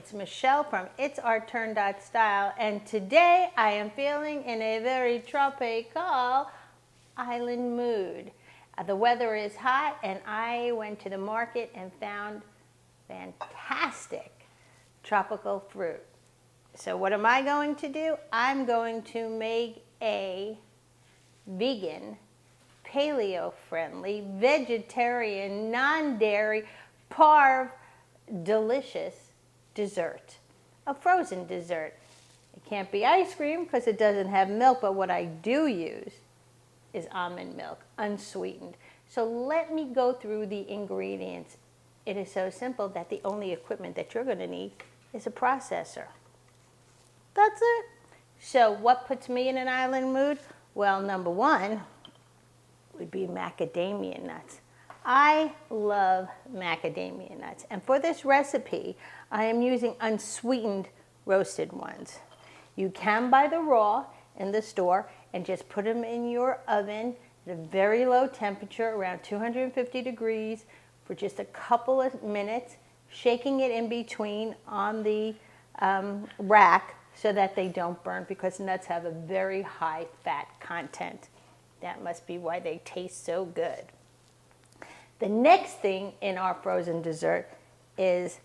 It's Michelle from It's Our Turn Style, and today I am feeling in a very tropical island mood. The weather is hot, and I went to the market and found fantastic tropical fruit. So what am I going to do? I'm going to make a vegan, paleo-friendly, vegetarian, non-dairy, parve, delicious dessert, a frozen dessert. It can't be ice cream because it doesn't have milk, but what I do use is almond milk, unsweetened. So let me go through the ingredients. It is so simple that the only equipment that you're going to need is a processor. That's it. So what puts me in an island mood? Well, number one would be macadamia nuts. I love macadamia nuts, and for this recipe I am using unsweetened roasted ones. You can buy the raw in the store and just put them in your oven at a very low temperature, around 250 degrees, for just a couple of minutes, shaking it in between on the rack so that they don't burn, because nuts have a very high fat content. That must be why they taste so good. The next thing in our frozen dessert is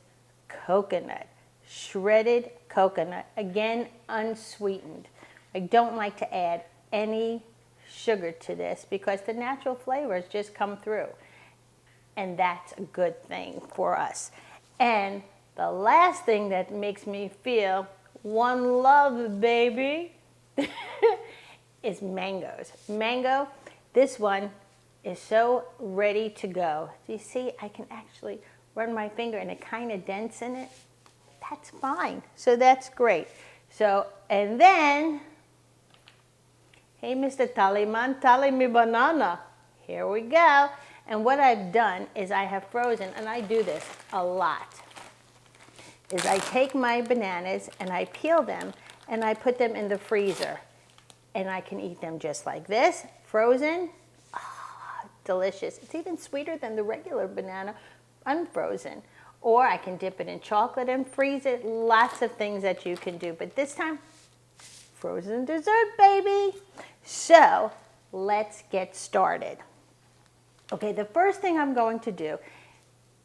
coconut, shredded coconut, again unsweetened. I don't like to add any sugar to this because the natural flavors just come through, and that's a good thing for us. And the last thing that makes me feel one love, baby, is mangoes. Mango, this one is so ready to go. Do you see? I can actually run my finger and it kind of dents in it. That's fine. So that's great. So, and then, hey, Mr. Taliman, tali mi banana. Here we go. And what I've done is I have frozen, and I do this a lot, is I take my bananas and I peel them and I put them in the freezer. And I can eat them just like this, frozen. Delicious. It's even sweeter than the regular banana, unfrozen. Or I can dip it in chocolate and freeze it. Lots of things that you can do. But this time, frozen dessert, baby. So let's get started. Okay, the first thing I'm going to do,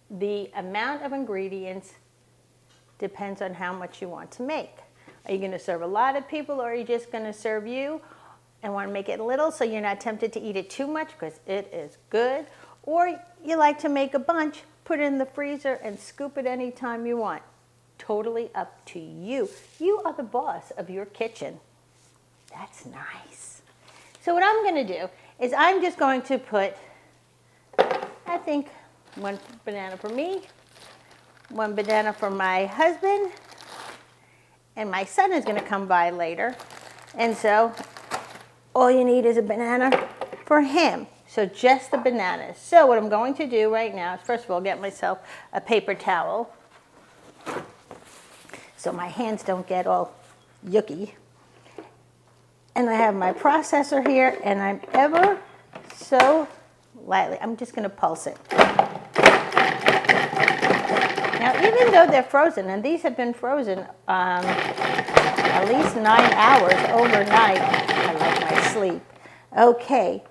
the amount of ingredients depends on how much you want to make. Are you going to serve a lot of people, or are you just going to serve you and want to make it little so you're not tempted to eat it too much because it is good? Or you like to make a bunch, put it in the freezer and scoop it anytime you want. Totally up to you. You are the boss of your kitchen. That's nice. So what I'm going to do is I'm just going to put, I think, one banana for me, one banana for my husband, and my son is going to come by later. And so all you need is a banana for him. So just the bananas. So what I'm going to do right now is, first of all, get myself a paper towel so my hands don't get all yucky. And I have my processor here, and I'm ever so lightly, I'm just going to pulse it. Now, even though they're frozen, and these have been frozen at least 9 hours overnight, I like my sleep. Okay,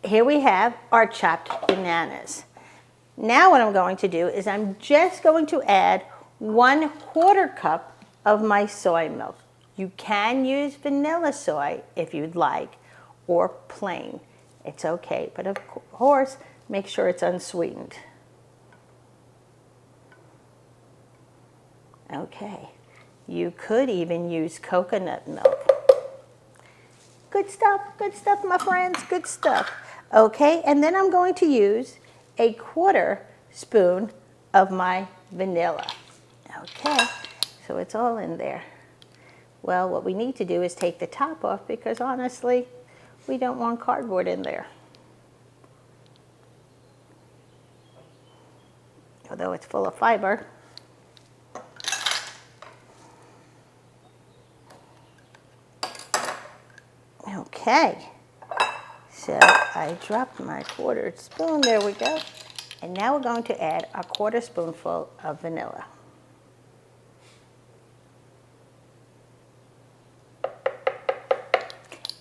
here we have our chopped bananas. Now what I'm going to do is I'm just going to add 1/4 cup of my soy milk. You can use vanilla soy if you'd like, or plain. It's okay, but of course, make sure it's unsweetened. Okay, you could even use coconut milk. Good stuff, my friends, good stuff. Okay, and then I'm going to use 1/4 spoon of my vanilla. Okay, so it's all in there. Well, what we need to do is take the top off, because honestly, we don't want cardboard in there. Although it's full of fiber. Okay, so I dropped my 1/4 spoon, there we go. And now we're going to add a 1/4 spoonful of vanilla.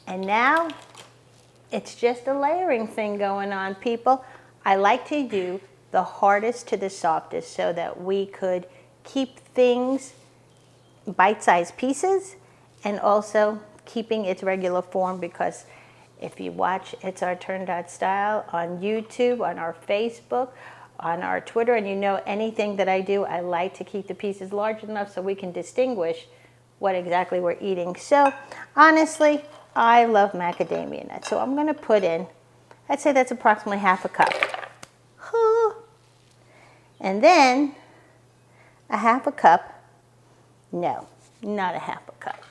And now it's just a layering thing going on, people. I like to do the hardest to the softest so that we could keep things bite-sized pieces and also keeping its regular form, because if you watch It's Our Turn Style on YouTube, on our Facebook, on our Twitter, and you know anything that I do, I like to keep the pieces large enough so we can distinguish what exactly we're eating. So honestly, I love macadamia nuts. So I'm going to put in, I'd say that's approximately half a cup. And then a half a cup, no, not a half a cup.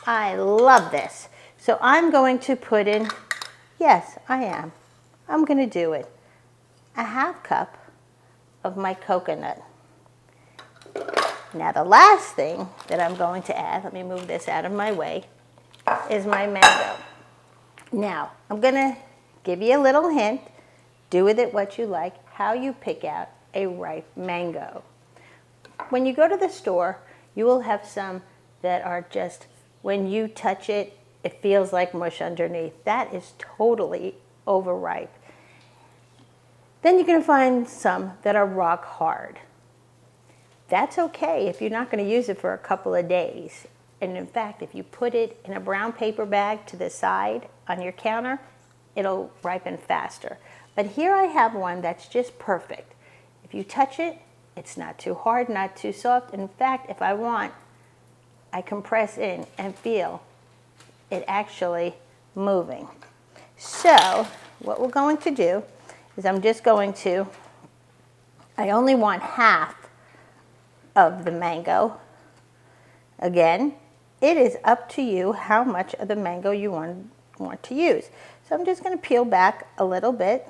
I love this. So I'm going to put in, yes, I am. I'm going to do it. A half cup of my coconut. Now the last thing that I'm going to add, let me move this out of my way, is my mango. Now, I'm going to give you a little hint. Do with it what you like, how you pick out a ripe mango. When you go to the store, you will have some that are just, when you touch it, it feels like mush underneath. That is totally overripe. Then you're going to find some that are rock hard. That's okay if you're not going to use it for a couple of days. And in fact, if you put it in a brown paper bag to the side on your counter, it'll ripen faster. But here I have one that's just perfect. If you touch it, it's not too hard, not too soft. In fact, if I want, I can press in and feel it actually moving. So what we're going to do is I'm just going to, I only want half of the mango. Again, it is up to you how much of the mango you want to use. So I'm just going to peel back a little bit.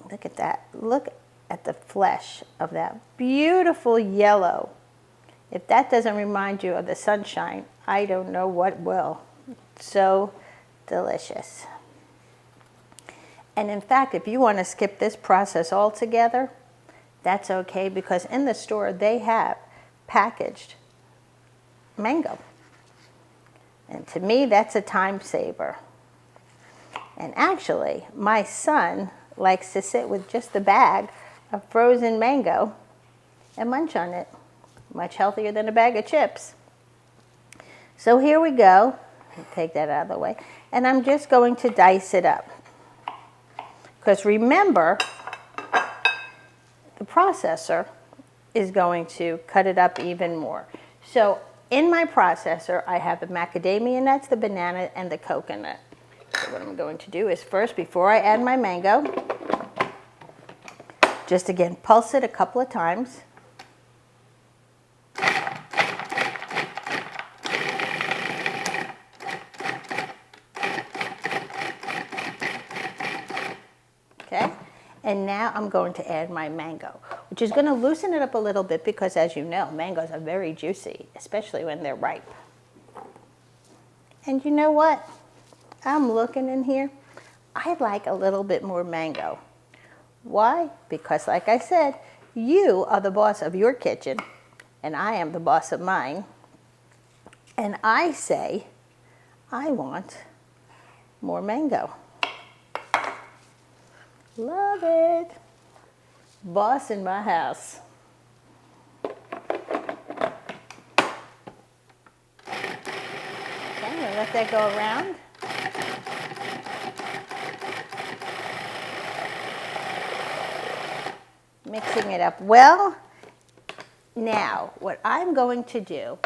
Look at that. Look at the flesh of that beautiful yellow. If that doesn't remind you of the sunshine, I don't know what will. So delicious. And in fact, if you want to skip this process altogether, that's okay, because in the store they have packaged mango. And to me, that's a time saver. And actually, my son likes to sit with just the bag of frozen mango and munch on it. Much healthier than a bag of chips. So here we go. Take that out of the way. And I'm just going to dice it up. Because remember, the processor is going to cut it up even more. So in my processor, I have the macadamia nuts, the banana, and the coconut. So what I'm going to do is first, before I add my mango, just again, pulse it a couple of times. Okay, and now I'm going to add my mango, which is going to loosen it up a little bit because, as you know, mangoes are very juicy, especially when they're ripe. And you know what? I'm looking in here. I like a little bit more mango. Why? Because, like I said, you are the boss of your kitchen, and I am the boss of mine. And I say, I want more mango. Love it. Boss in my house. Okay, I'm going to let that go around. Mixing it up well. Now, what I'm going to do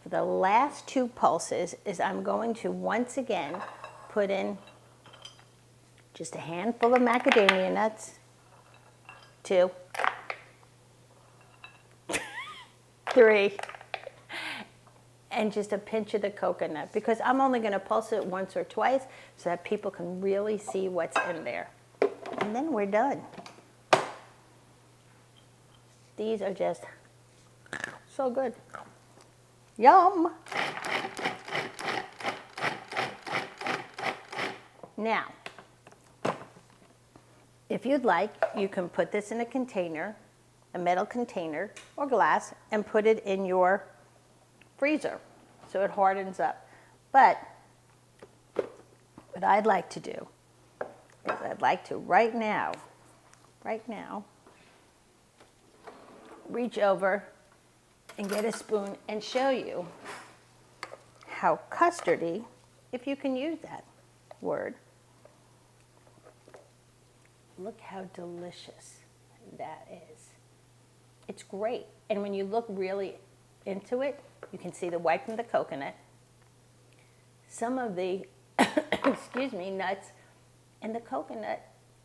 for the last two pulses is I'm going to once again put in just a handful of macadamia nuts, 2, 3, and just a pinch of the coconut, because I'm only going to pulse it once or twice so that people can really see what's in there. And then we're done. These are just so good. Yum! Now, if you'd like, you can put this in a container, a metal container or glass, and put it in your freezer so it hardens up. But what I'd like to do is I'd like to right now, reach over and get a spoon and show you how custardy, if you can use that word, look how delicious that is. It's great. And when you look really into it, you can see the white from the coconut, some of the, excuse me, nuts, and the coconut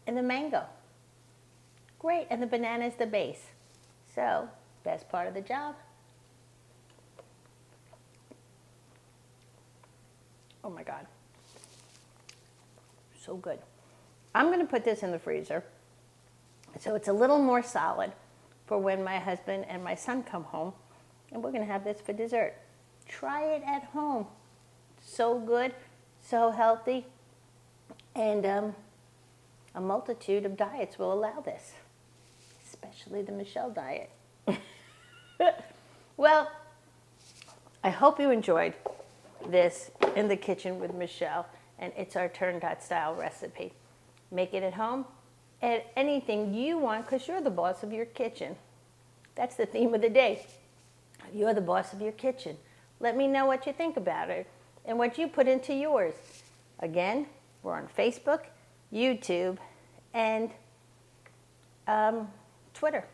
and the mango. Great, and the banana is the base. So, best part of the job. Oh my God. So good. I'm going to put this in the freezer so it's a little more solid for when my husband and my son come home, and we're going to have this for dessert. Try it at home. So good, so healthy, and a multitude of diets will allow this, especially the Michelle diet. Well, I hope you enjoyed this in the kitchen with Michelle, and it's our turn-dot style recipe. Make it at home, add anything you want, because you're the boss of your kitchen. That's the theme of the day. You're the boss of your kitchen. Let me know what you think about it and what you put into yours. Again, we're on Facebook, YouTube, and Twitter.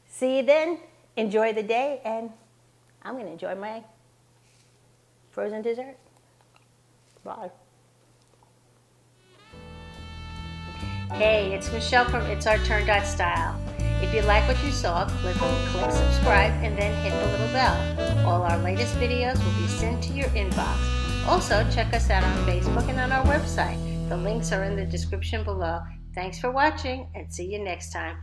See you then. Enjoy the day, and I'm going to enjoy my frozen dessert. Bye. Hey, it's Michelle from It's Our Turn Style. If you like what you saw, click subscribe and then hit the little bell. All our latest videos will be sent to your inbox. Also, check us out on Facebook and on our website. The links are in the description below. Thanks for watching, and see you next time.